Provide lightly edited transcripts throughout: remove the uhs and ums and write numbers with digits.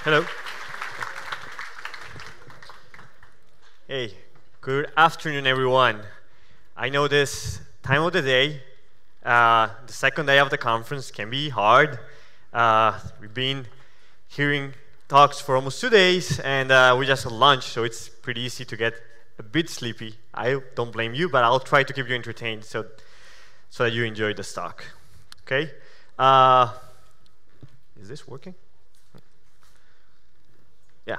Hello. Hey, good afternoon, everyone. I know this time of the day, the second day of the conference can be hard. We've been hearing talks for almost 2 days, and we just had lunch, so it's pretty easy to get a bit sleepy. I don't blame you, but I'll try to keep you entertained so that you enjoy this talk. Okay? Is this working? Yeah.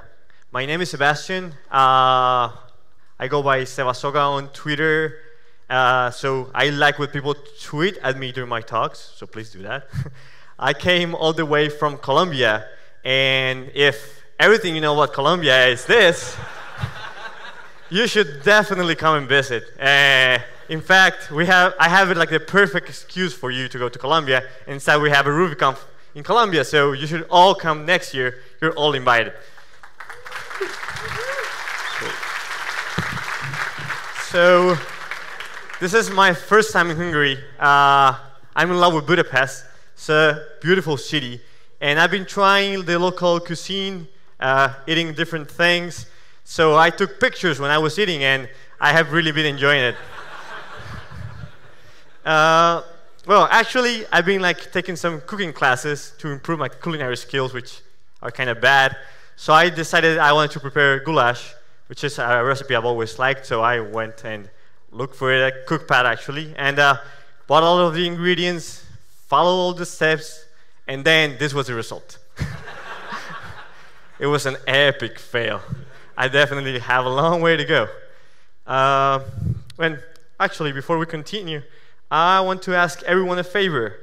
My name is Sebastian. I go by Sebasoga on Twitter. So I like when people tweet at me during my talks, so please do that. I came all the way from Colombia, and if everything you know about Colombia is this, you should definitely come and visit. In fact, I have it like the perfect excuse for you to go to Colombia. Instead, we have a EuRuKo2017 in Colombia, so you should all come next year. You're all invited. So this is my first time in Hungary. I'm in love with Budapest. It's a beautiful city. And I've been trying the local cuisine, eating different things. So I took pictures when I was eating, and I have really been enjoying it. Well, actually, I've been taking some cooking classes to improve my culinary skills, which are kind of bad. So I decided I wanted to prepare goulash, which is a recipe I've always liked. So I went and looked for it at Cookpad, actually, and bought all of the ingredients, followed all the steps, and then this was the result. It was an epic fail. I definitely have a long way to go. Actually, before we continue, I want to ask everyone a favor.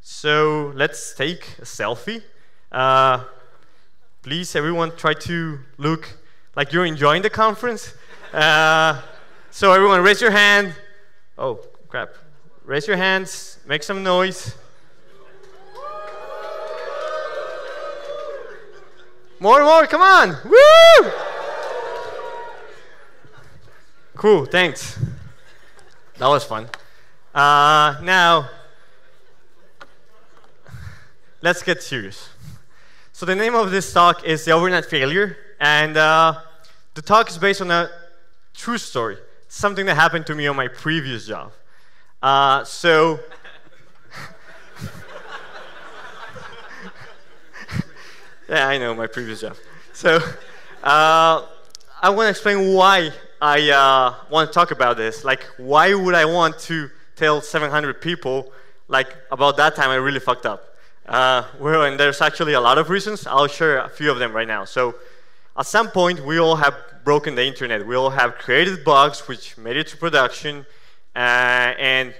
So let's take a selfie. Please, everyone, try to look like you're enjoying the conference. So everyone, raise your hand. Oh, crap. Raise your hands. Make some noise. More, come on. Woo! Cool, thanks. That was fun. Now, let's get serious. So the name of this talk is The Overnight Failure, and the talk is based on a true story, something that happened to me on my previous job. Yeah, I know, my previous job. So I want to explain why I want to talk about this. Why would I want to tell 700 people, about that time I really fucked up? Well, and there's actually a lot of reasons. I'll share a few of them right now. So at some point, we all have broken the internet. We all have created bugs which made it to production. And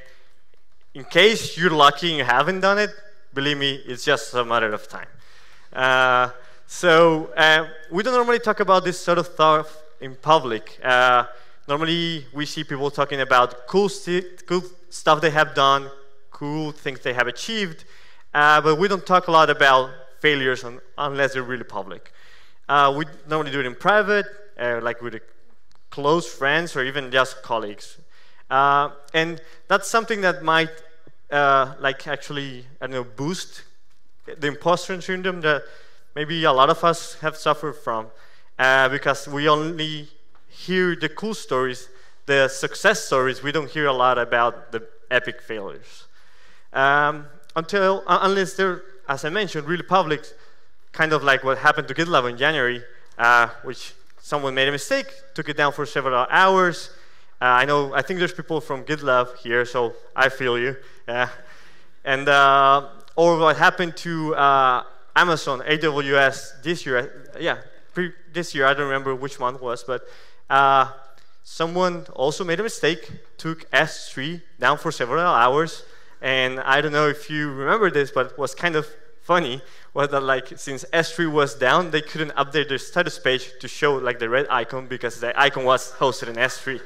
in case you're lucky and you haven't done it, believe me, it's just a matter of time. We don't normally talk about this sort of stuff in public. Normally, we see people talking about cool stuff they have done, cool things they have achieved, but we don't talk a lot about failures unless they're really public. We normally do it in private, with close friends or even just colleagues. And that's something that might, actually, boost the imposter syndrome that maybe a lot of us have suffered from, because we only hear the cool stories, the success stories. We don't hear a lot about the epic failures. Unless they're, as I mentioned, really public, kind of like what happened to GitLab in January, which someone made a mistake, took it down for several hours. I think there's people from GitLab here, so I feel you. Or what happened to Amazon, AWS this year. This year, I don't remember which one it was, but someone also made a mistake, took S3 down for several hours, and I don't know if you remember this, but it was kind of funny, was that since S3 was down, they couldn't update their status page to show the red icon because the icon was hosted in S3.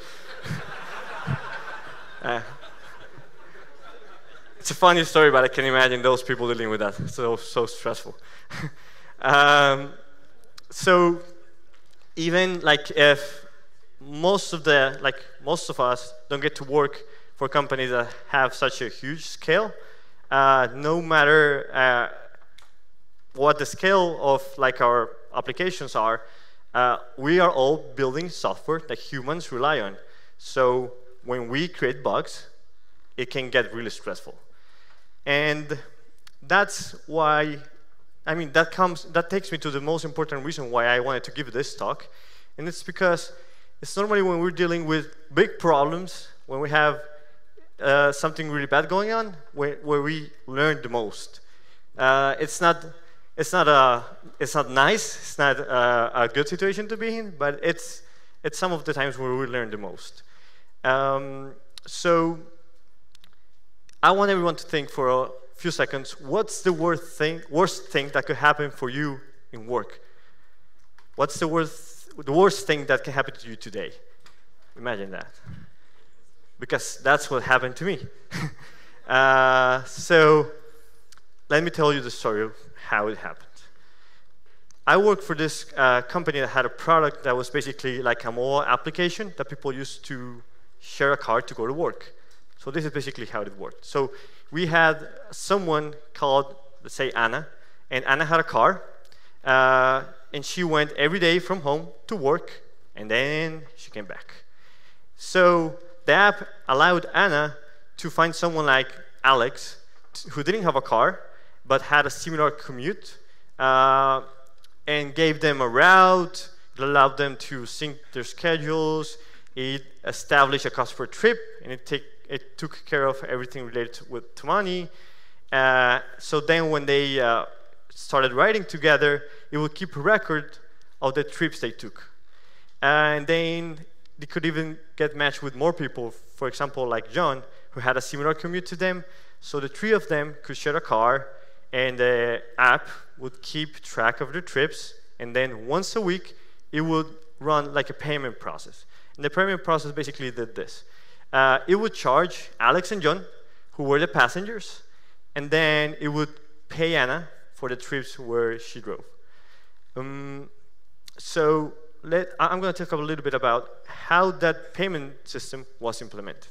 It's a funny story, but I can imagine those people dealing with that. It's so stressful. So even if most of us don't get to work for companies that have such a huge scale, no matter what the scale of our applications are, we are all building software that humans rely on. So when we create bugs, it can get really stressful. And that's why, I mean, that takes me to the most important reason why I wanted to give this talk. And it's because it's normally when we're dealing with big problems, when we have something really bad going on, where we learn the most. It's not nice. It's not a good situation to be in, but it's some of the times where we learn the most. So I want everyone to think for a few seconds, what's the worst thing that could happen for you in work? What's the worst thing that can happen to you today? Imagine that. Because that's what happened to me. So let me tell you the story of how it happened. I worked for this company that had a product that was basically like a mobile application that people used to share a car to go to work. So this is basically how it worked. So we had someone called, let's say, Anna, and Anna had a car, and she went every day from home to work, and then she came back. So the app allowed Anna to find someone like Alex, who didn't have a car, but had a similar commute, and gave them a route. It allowed them to sync their schedules. It established a cost per trip, and it took care of everything related to money. So then when they started riding together, it would keep a record of the trips they took. And then they could even get matched with more people, for example, like John, who had a similar commute to them. So the three of them could share a car, and the app would keep track of their trips, and then once a week, it would run like a payment process. And the payment process basically did this. It would charge Alex and John, who were the passengers, and then it would pay Anna for the trips where she drove. So I'm going to talk a little bit about how that payment system was implemented.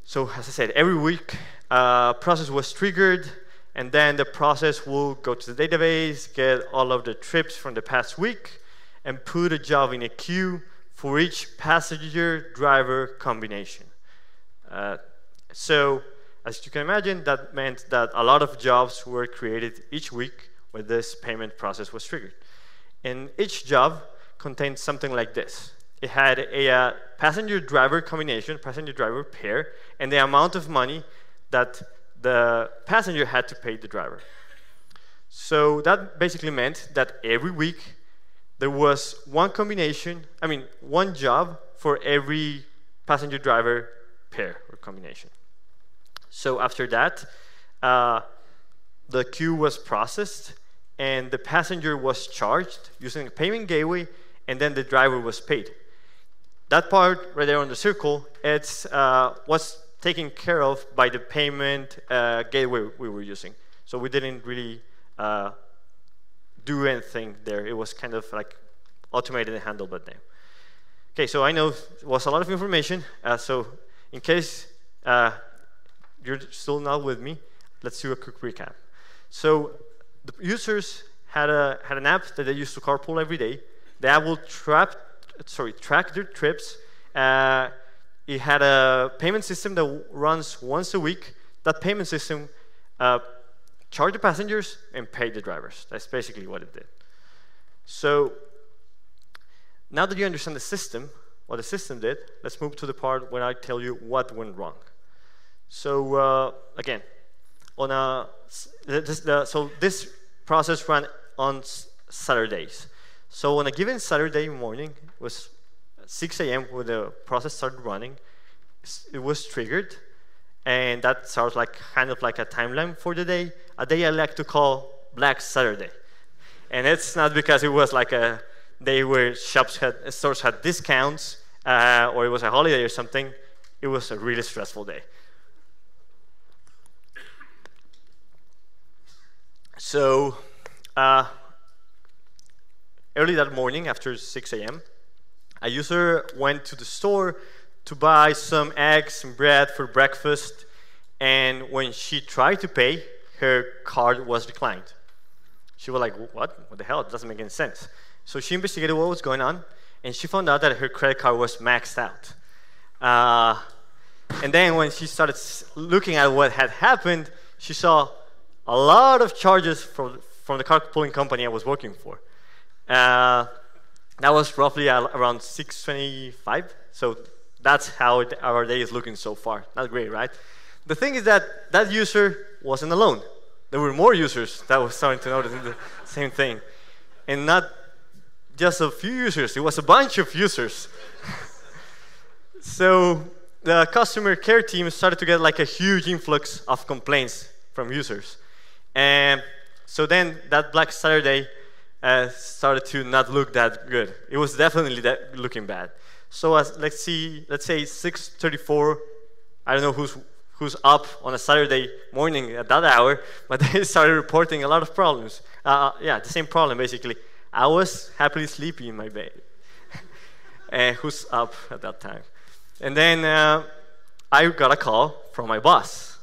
So as I said, every week, a process was triggered, and then the process will go to the database, get all of the trips from the past week, and put a job in a queue for each passenger-driver combination. So, as you can imagine, that meant that a lot of jobs were created each week when this payment process was triggered. And each job contained something like this. It had a passenger-driver combination, passenger-driver pair, and the amount of money that the passenger had to pay the driver. So that basically meant that every week, there was one job for every passenger-driver pair or combination. So after that, the queue was processed, and the passenger was charged using a payment gateway, and then the driver was paid. That part right there on the circle, it's was taken care of by the payment gateway we were using. So we didn't really do anything there. It was kind of like automated and handled by them. Okay, so I know it was a lot of information. So in case you're still not with me, let's do a quick recap. So the users had an app that they used to carpool every day. The app will track their trips. It had a payment system that runs once a week. That payment system charged the passengers and paid the drivers. That's basically what it did. So now that you understand the system, what the system did, let's move to the part where I tell you what went wrong. So again, so this process ran on Saturdays. So on a given Saturday morning, it was 6 a.m. when the process started running. It was triggered, and that sounds like kind of like a timeline for the day. A day I like to call Black Saturday, and it's not because it was like a day where stores had discounts or it was a holiday or something. It was a really stressful day. So early that morning, after 6 a.m., a user went to the store to buy some eggs and bread for breakfast, and when she tried to pay, her card was declined. She was like, what? What the hell? It doesn't make any sense. So she investigated what was going on, and she found out that her credit card was maxed out. And then when she started looking at what had happened, she saw a lot of charges from the car pooling company I was working for. That was roughly around 625. So that's how our day is looking so far. Not great, right? The thing is that that user wasn't alone. There were more users that were starting to notice the same thing. And not just a few users, it was a bunch of users. So the customer care team started to get like a huge influx of complaints from users. And so then that Black Saturday started to not look that good. It was definitely looking bad. So as let's say 6:34, I don't know who's up on a Saturday morning at that hour, but they started reporting a lot of problems. Yeah, the same problem basically. I was happily sleeping in my bed. Who's up at that time? And then I got a call from my boss.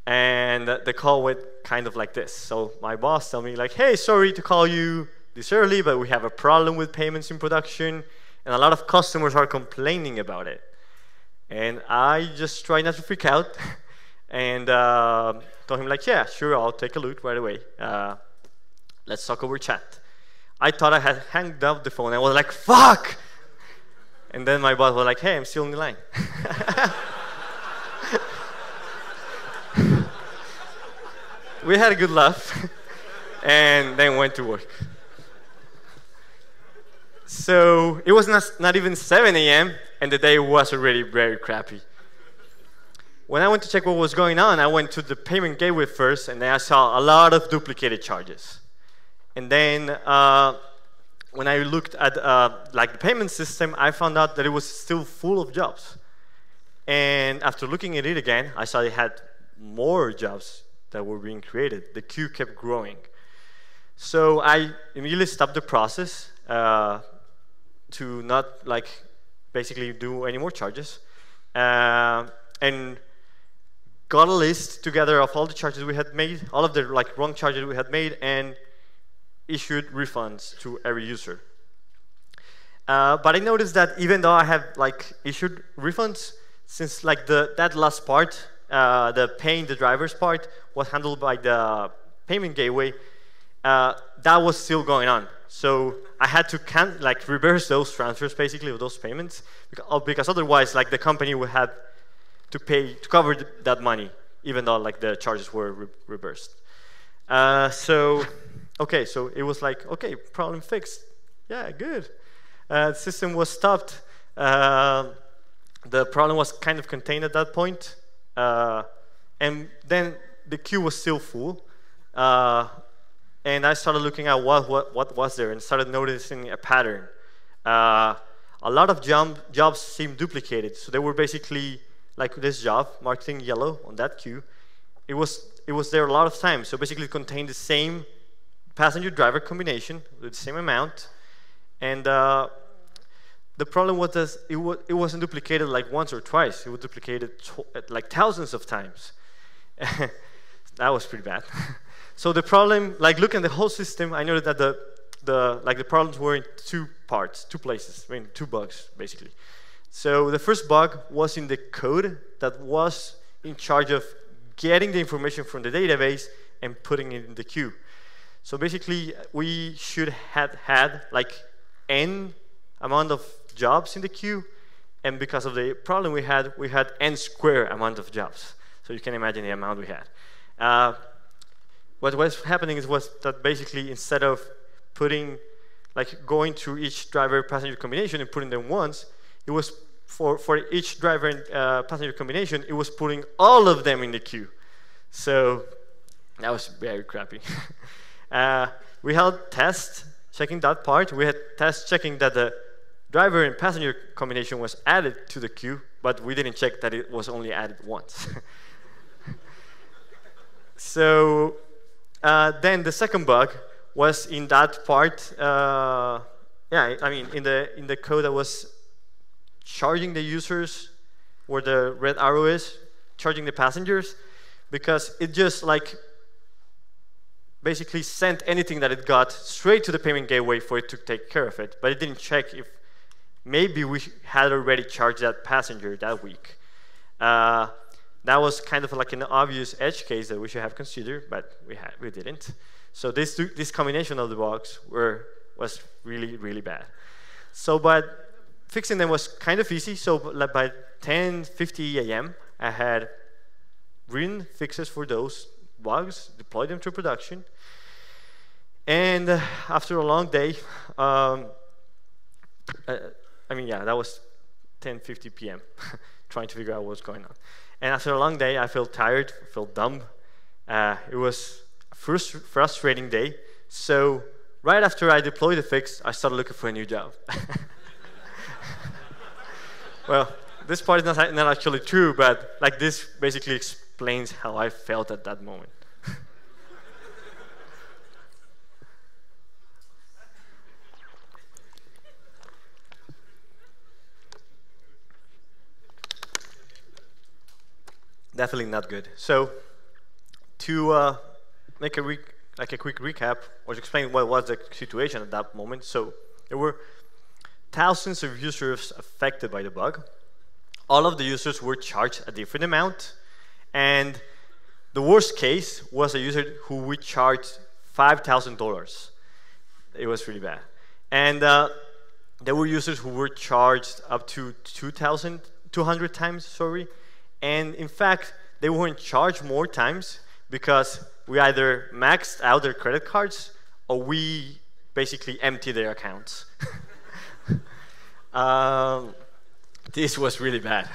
And the call went kind of like this. So my boss told me like, hey, sorry to call you this early, but we have a problem with payments in production, and a lot of customers are complaining about it. And I just tried not to freak out, and told him like, yeah, sure, I'll take a look right away. Let's talk over chat. I thought I had hanged up the phone. I was like, fuck! And then my boss was like, hey, I'm still on the line. We had a good laugh, and then went to work. So it was not even 7 a.m., and the day was already very crappy. When I went to check what was going on, I went to the payment gateway first, and then I saw a lot of duplicated charges. And then when I looked at like the payment system, I found out that it was still full of jobs. And after looking at it again, I saw it had more jobs that were being created. The queue kept growing. So I immediately stopped the process to not like basically do any more charges, and got a list together of all the charges we had made, all of the like wrong charges we had made, and issued refunds to every user. But I noticed that even though I have like issued refunds, since like that last part, the paying the drivers part was handled by the payment gateway, that was still going on. So I had to like reverse those transfers basically of those payments, because otherwise like the company would have to pay to cover that money, even though like the charges were reversed. So it was like, okay, problem fixed. Yeah, good. The system was stopped. The problem was kind of contained at that point. And then the queue was still full. And I started looking at what was there and started noticing a pattern. A lot of jobs seemed duplicated. So they were basically like this job, marked in yellow on that queue. It was there a lot of times. So basically it contained the same passenger-driver combination with the same amount. And the problem was that it wasn't duplicated like once or twice. It was duplicated like thousands of times. That was pretty bad. So the problem, like looking at the whole system, I noticed that the problems were in two parts, two places, I mean, two bugs basically. So the first bug was in the code that was in charge of getting the information from the database and putting it in the queue. So basically, we should have had like n amount of jobs in the queue, and because of the problem we had n square amount of jobs. So you can imagine the amount we had. What was happening was that basically instead of going through each driver-passenger combination and putting them once, it was for each driver and passenger combination, it was putting all of them in the queue. So that was very crappy. We had tests checking that part. We had tests checking that the driver and passenger combination was added to the queue, but we didn't check that it was only added once. So then the second bug was in that part. In the code that was charging the users, where the red arrow is, charging the passengers, because it just like basically sent anything that it got straight to the payment gateway for it to take care of it, but it didn't check if maybe we had already charged that passenger that week. That was kind of like an obvious edge case that we should have considered, but we didn't. So this combination of the bugs was really, really bad. So, but fixing them was kind of easy. So like by 10:50 a.m., I had written fixes for those bugs, deployed them to production. And after a long day, that was 10:50 p.m., trying to figure out what's going on. And after a long day, I felt tired, felt dumb. It was a frustrating day. So right after I deployed the fix, I started looking for a new job. Well, this part is not actually true, but like this basically explains how I felt at that moment. Definitely not good. So to make a quick recap, or to explain what was the situation at that moment. So there were thousands of users affected by the bug. All of the users were charged a different amount. And the worst case was a user who we charged $5,000. It was really bad. And there were users who were charged up to 200 times, sorry. And in fact, they weren't charged more times because we either maxed out their credit cards or we basically emptied their accounts. This was really bad.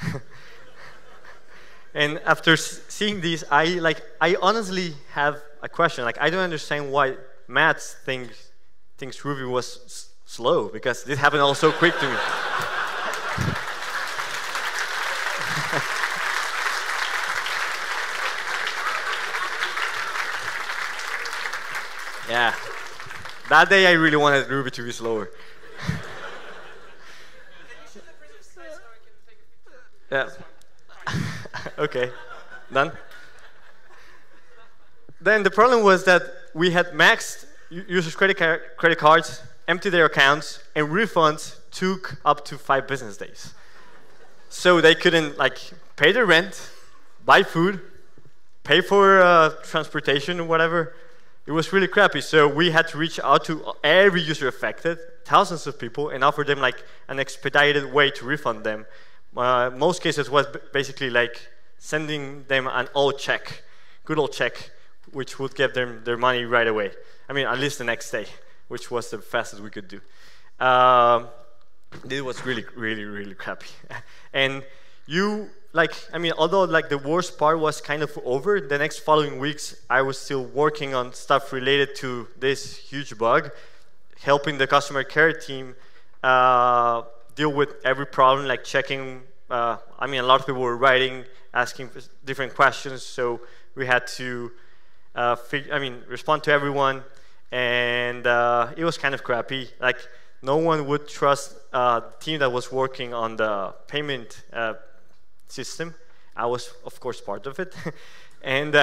And after seeing this, I honestly have a question. Like, I don't understand why Matt thinks Ruby was slow, because this happened all so quick to me. Yeah, that day I really wanted Ruby to be slower. Yeah. Okay, done. Then the problem was that we had maxed users' credit cards, emptied their accounts, and refunds took up to 5 business days. So they couldn't pay their rent, buy food, pay for transportation or whatever. It was really crappy. So we had to reach out to every user affected, thousands of people, and offer them an expedited way to refund them. Most cases was basically sending them an old check, good old check, which would give them their money right away. I mean, at least the next day, which was the fastest we could do. This was really, really, really crappy. And although the worst part was kind of over, the next following weeks, I was still working on stuff related to this huge bug, helping the customer care team deal with every problem, checking. A lot of people were writing, asking different questions, so we had to respond to everyone, and it was kind of crappy. No one would trust the team that was working on the payment system. I was, of course, part of it, and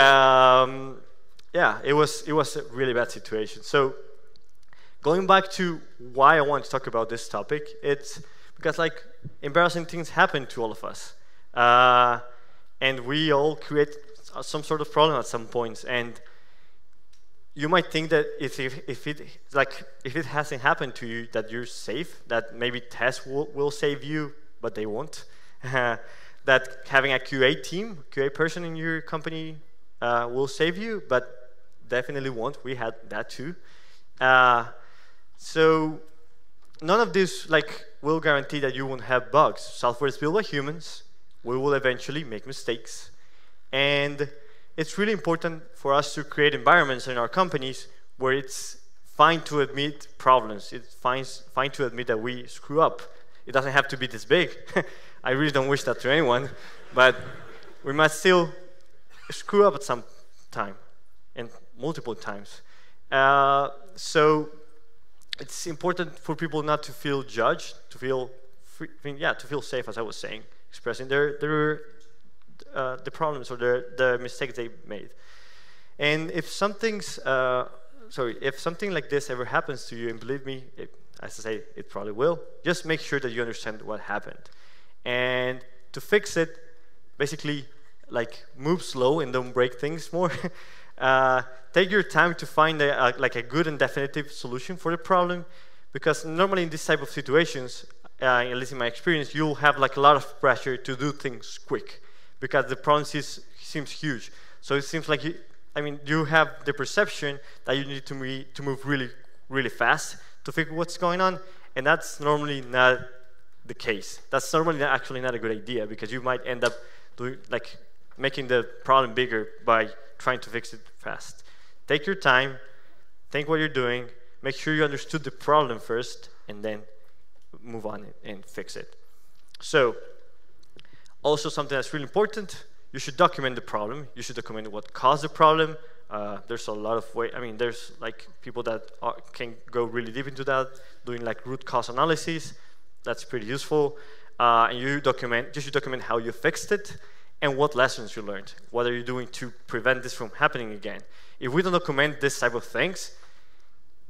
yeah, it was a really bad situation. So, going back to why I want to talk about this topic, it's because embarrassing things happen to all of us, and we all create some sort of problem at some points. And you might think that if it hasn't happened to you, that you're safe, that maybe tests will save you, but they won't. That having a QA person in your company will save you, but definitely won't. We had that too. So none of this will guarantee that you won't have bugs. Software is built by humans. We will eventually make mistakes. And it's really important for us to create environments in our companies where it's fine to admit problems. It's fine to admit that we screw up. It doesn't have to be this big. I really don't wish that to anyone, but we must still screw up at some time, and multiple times. So it's important for people not to feel judged, to feel free, to feel safe, as I was saying, expressing the problems or the mistakes they made. And if if something like this ever happens to you, and believe me, as I say, it probably will, just make sure that you understand what happened. And to fix it, basically, like, move slow and don't break things more. Take your time to find a good and definitive solution for the problem, because normally in this type of situations, at least in my experience, you'll have like a lot of pressure to do things quick, because the problem seems huge. So it seems like you have the perception that you need to move really, really fast to figure what's going on, and that's normally not the case. That's normally actually not a good idea, because you might end up making the problem bigger by trying to fix it fast. Take your time, think what you're doing, make sure you understood the problem first, and then move on and fix it. So, also something that's really important, you should document the problem. You should document what caused the problem. There's a lot of ways. There's like people that can go really deep into that, doing like root cause analysis. That's pretty useful. And you should document how you fixed it and what lessons you learned. What are you doing to prevent this from happening again? If we don't document this type of things,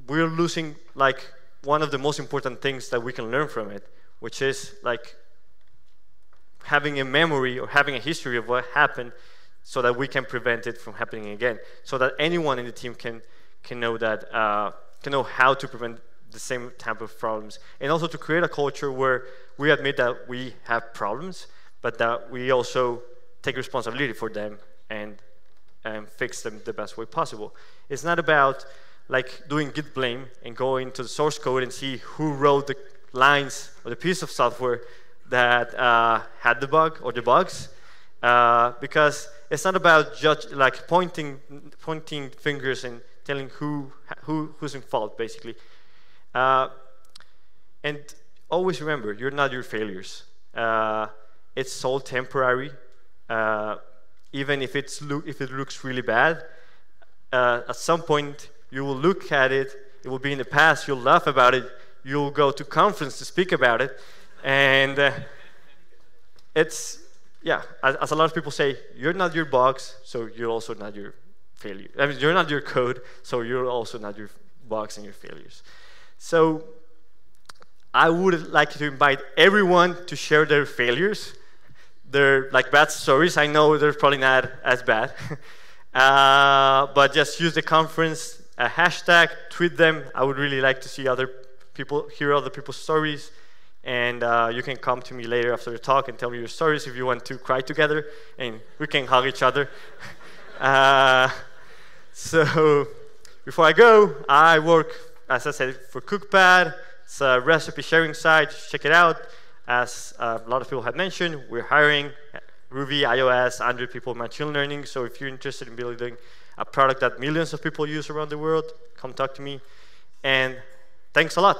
we're losing like one of the most important things that we can learn from it, which is like having a memory or having a history of what happened, so that we can prevent it from happening again, so that anyone in the team can know how to prevent the same type of problems, and also to create a culture where we admit that we have problems, but that we also take responsibility for them and fix them the best way possible. It's not about like doing git blame and going to the source code and see who wrote the lines or the piece of software that had the bug or the bugs, because it's not about pointing fingers and telling who's in fault, basically. And always remember, you're not your failures. It's all temporary. Even if it looks really bad, at some point you will look at it. It will be in the past. You'll laugh about it. You'll go to conference to speak about it. And as a lot of people say, you're not your bugs, so you're also not your failure. You're not your code, so you're also not your bugs and your failures. So I would like to invite everyone to share their failures, their bad stories. I know they're probably not as bad, but just use the conference hashtag, tweet them. I would really like to see hear other people's stories. And you can come to me later after the talk and tell me your stories if you want to cry together, and we can hug each other. So before I go, I work, as I said, for CookPad. It's a recipe sharing site. Check it out. As a lot of people have mentioned, we're hiring Ruby, iOS, Android people, machine learning. So if you're interested in building a product that millions of people use around the world, come talk to me. And thanks a lot.